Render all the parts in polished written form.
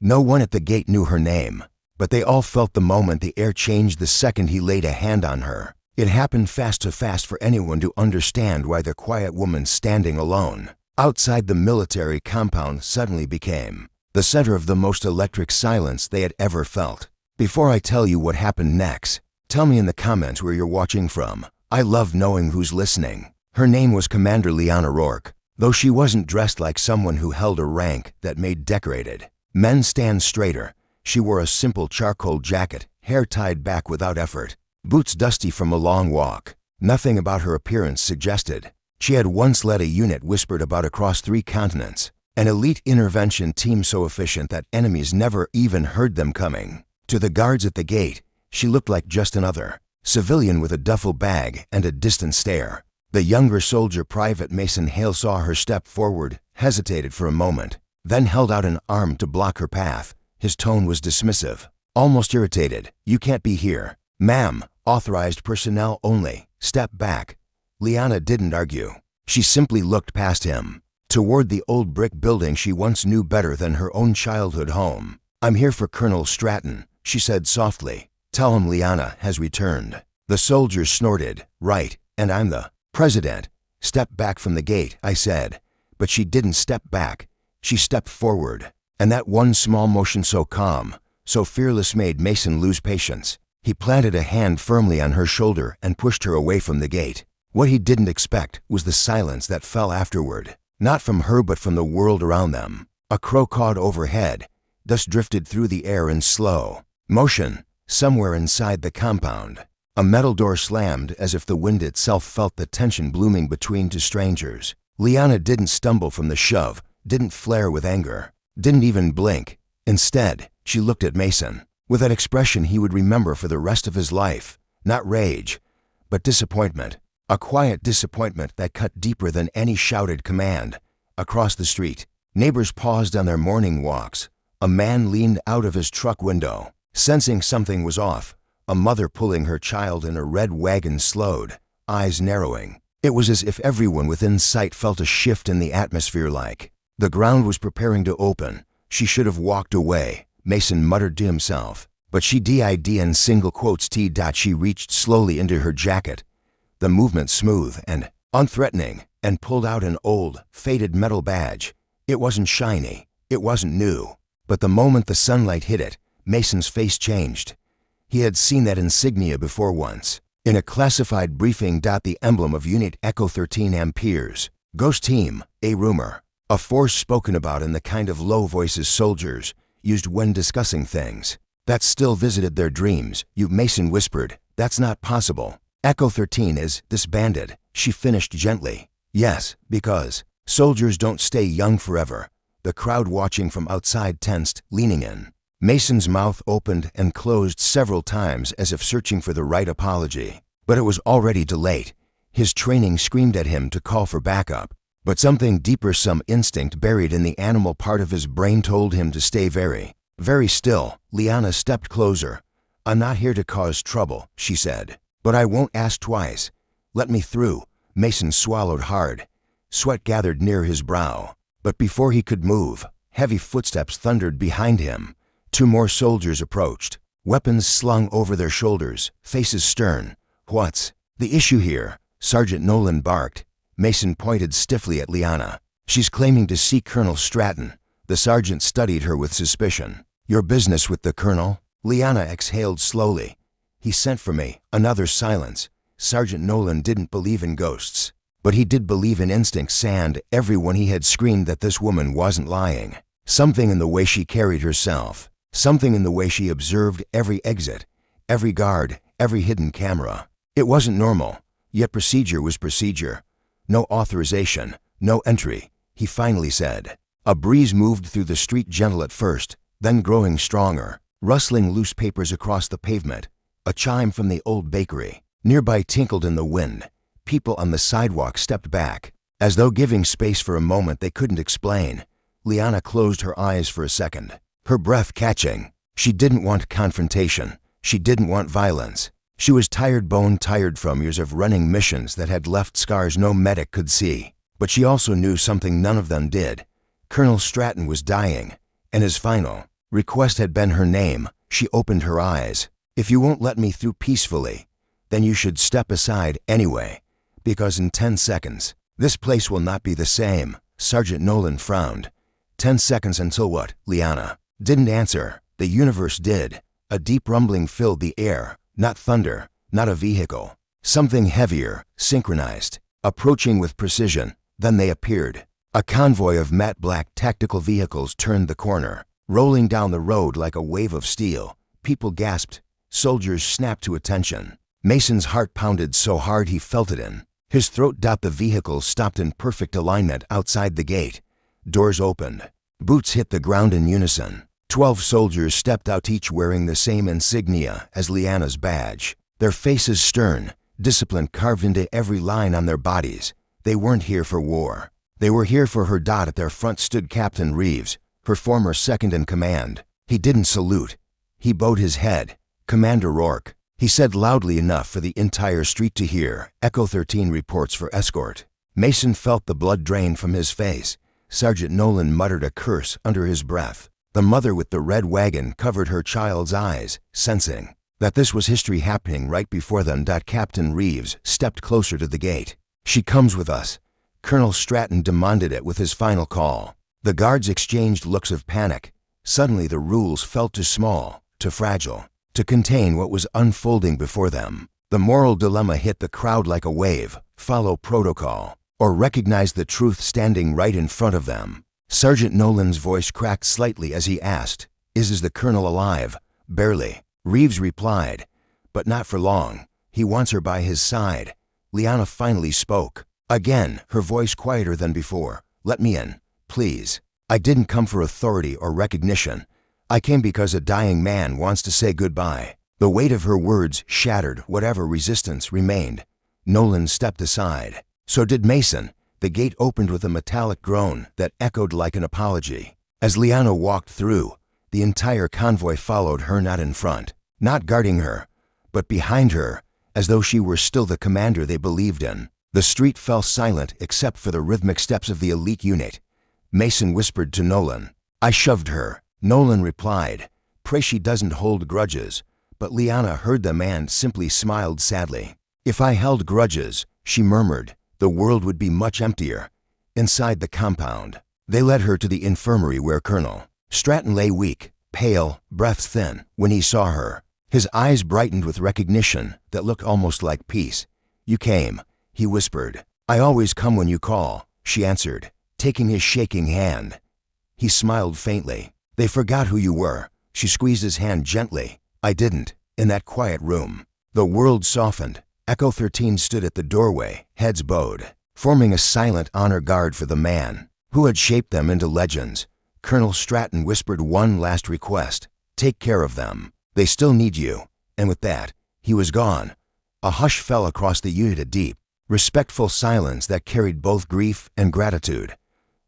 No one at the gate knew her name, but they all felt the moment the air changed the second he laid a hand on her. It happened too fast for anyone to understand why the quiet woman standing alone outside the military compound suddenly became the center of the most electric silence they had ever felt. Before I tell you what happened next, tell me in the comments where you're watching from. I love knowing who's listening. Her name was Commander Liana Rourke, though she wasn't dressed like someone who held a rank that made decorated men stand straighter. She wore a simple charcoal jacket, hair tied back without effort, boots dusty from a long walk. Nothing about her appearance suggested she had once led a unit whispered about across 3 continents, an elite intervention team so efficient that enemies never even heard them coming. To the guards at the gate, she looked like just another civilian with a duffel bag and a distant stare. The younger soldier, Private Mason Hale, saw her step forward, hesitated for a moment, then held out an arm to block her path. His tone was dismissive, almost irritated. "You can't be here. Ma'am, authorized personnel only. Step back." Liana didn't argue. She simply looked past him, toward the old brick building she once knew better than her own childhood home. "I'm here for Colonel Stratton," she said softly. "Tell him Liana has returned." The soldier snorted. "Right, and I'm the president." "Step back from the gate," I said. But she didn't step back. She stepped forward, and that one small motion, so calm, so fearless, made Mason lose patience. He planted a hand firmly on her shoulder and pushed her away from the gate. What he didn't expect was the silence that fell afterward, not from her but from the world around them. A crow cawed overhead. Dust drifted through the air in slow motion. Somewhere inside the compound, a metal door slammed as if the wind itself felt the tension blooming between 2 strangers. Liana didn't stumble from the shove, didn't flare with anger, didn't even blink. Instead, she looked at Mason with that expression he would remember for the rest of his life. Not rage, but disappointment. A quiet disappointment that cut deeper than any shouted command. Across the street, neighbors paused on their morning walks. A man leaned out of his truck window, sensing something was off. A mother pulling her child in a red wagon slowed, eyes narrowing. It was as if everyone within sight felt a shift in the atmosphere, like the ground was preparing to open. She should have walked away, Mason muttered to himself. But she did in single quotes t. She reached slowly into her jacket, the movement smooth and unthreatening, and pulled out an old, faded metal badge. It wasn't shiny, it wasn't new, but the moment the sunlight hit it, Mason's face changed. He had seen that insignia before once, in a classified briefing. The emblem of Unit Echo 13 Amperes, Ghost Team, a rumor, a force spoken about in the kind of low voices soldiers used when discussing things that still visited their dreams. Mason whispered, "That's not possible. Echo 13 is disbanded," she finished gently. "Yes, because soldiers don't stay young forever." The crowd watching from outside tensed, leaning in. Mason's mouth opened and closed several times as if searching for the right apology. But it was already too late. His training screamed at him to call for backup. But something deeper, some instinct buried in the animal part of his brain, told him to stay very, very still. Liana stepped closer. "I'm not here to cause trouble," she said. "But I won't ask twice. Let me through." Mason swallowed hard. Sweat gathered near his brow. But before he could move, heavy footsteps thundered behind him. 2 more soldiers approached, weapons slung over their shoulders, faces stern. "What's the issue here?" Sergeant Nolan barked. Mason pointed stiffly at Liana. "She's claiming to see Colonel Stratton." The sergeant studied her with suspicion. "Your business with the colonel?" Liana exhaled slowly. "He sent for me." Another silence. Sergeant Nolan didn't believe in ghosts, but he did believe in instincts, and everyone he had screened that this woman wasn't lying. Something in the way she carried herself, something in the way she observed every exit, every guard, every hidden camera. It wasn't normal, yet procedure was procedure. "No authorization, no entry," he finally said. A breeze moved through the street, gentle at first, then growing stronger, rustling loose papers across the pavement. A chime from the old bakery nearby tinkled in the wind. People on the sidewalk stepped back, as though giving space for a moment they couldn't explain. Liana closed her eyes for a second, her breath catching. She didn't want confrontation. She didn't want violence. She was tired, bone tired from years of running missions that had left scars no medic could see. But she also knew something none of them did. Colonel Stratton was dying, and his final Request had been her name. She opened her eyes. If you won't let me through peacefully, then you should step aside anyway, because in 10 seconds, this place will not be the same. Sergeant Nolan frowned. 10 seconds until what? Liana didn't answer. The universe did. A deep rumbling filled the air. Not thunder, not a vehicle. Something heavier, synchronized, approaching with precision. Then they appeared. A convoy of matte black tactical vehicles turned the corner, rolling down the road like a wave of steel. People gasped. Soldiers snapped to attention. Mason's heart pounded so hard he felt it in his throat. The vehicles stopped in perfect alignment outside the gate. Doors opened. Boots hit the ground in unison. 12 soldiers stepped out, each wearing the same insignia as Liana's badge. Their faces stern, discipline carved into every line on their bodies. They weren't here for war. They were here for her. At their front stood Captain Reeves, her former second in command. He didn't salute. He bowed his head. Commander Rourke, he said loudly enough for the entire street to hear. Echo 13 reports for escort. Mason felt the blood drain from his face. Sergeant Nolan muttered a curse under his breath. The mother with the red wagon covered her child's eyes, sensing that this was history happening right before them. Captain Reeves stepped closer to the gate. She comes with us. Colonel Stratton demanded it with his final call. The guards exchanged looks of panic. Suddenly the rules felt too small, too fragile, to contain what was unfolding before them. The moral dilemma hit the crowd like a wave. Follow protocol, or recognize the truth standing right in front of them. Sergeant Nolan's voice cracked slightly as he asked, Is the colonel alive? Barely. Reeves replied, but not for long. He wants her by his side. Liana finally spoke. Again, her voice quieter than before. Let me in, please. I didn't come for authority or recognition. I came because a dying man wants to say goodbye. The weight of her words shattered whatever resistance remained. Nolan stepped aside. So did Mason. The gate opened with a metallic groan that echoed like an apology. As Liana walked through, the entire convoy followed her, not in front, not guarding her, but behind her, as though she were still the commander they believed in. The street fell silent except for the rhythmic steps of the elite unit. Mason whispered to Nolan, I shoved her. Nolan replied, Pray she doesn't hold grudges. But Liana heard them and simply smiled sadly. If I held grudges, she murmured, the world would be much emptier. Inside the compound, they led her to the infirmary where Colonel Stratton lay weak, pale, breath thin. When he saw her, his eyes brightened with recognition that looked almost like peace. You came, he whispered. I always come when you call, she answered, taking his shaking hand. He smiled faintly. They forgot who you were. She squeezed his hand gently. I didn't. In that quiet room, the world softened. Echo 13 stood at the doorway, heads bowed, forming a silent honor guard for the man who had shaped them into legends. Colonel Stratton whispered one last request. Take care of them. They still need you. And with that, he was gone. A hush fell across the unit, a deep, respectful silence that carried both grief and gratitude.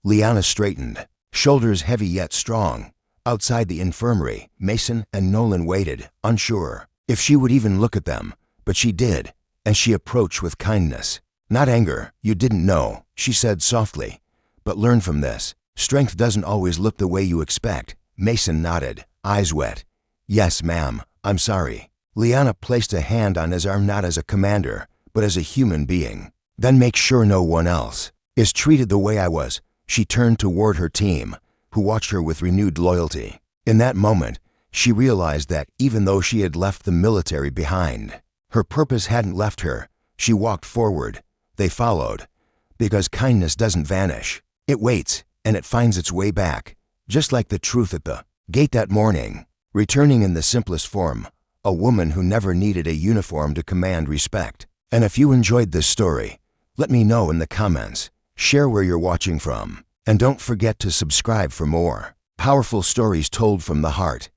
Liana straightened, shoulders heavy yet strong. Outside the infirmary, Mason and Nolan waited, unsure if she would even look at them. But she did, and she approached with kindness. Not anger, you didn't know, she said softly. But learn from this. Strength doesn't always look the way you expect. Mason nodded, eyes wet. Yes, ma'am, I'm sorry. Liana placed a hand on his arm, not as a commander, but as a human being. Then make sure no one else is treated the way I was. She turned toward her team, who watched her with renewed loyalty. In that moment, she realized that even though she had left the military behind, her purpose hadn't left her. She walked forward. They followed. Because kindness doesn't vanish. It waits, and it finds its way back. Just like the truth at the gate that morning, returning in the simplest form, a woman who never needed a uniform to command respect. And if you enjoyed this story, let me know in the comments. Share where you're watching from. And don't forget to subscribe for more powerful stories told from the heart.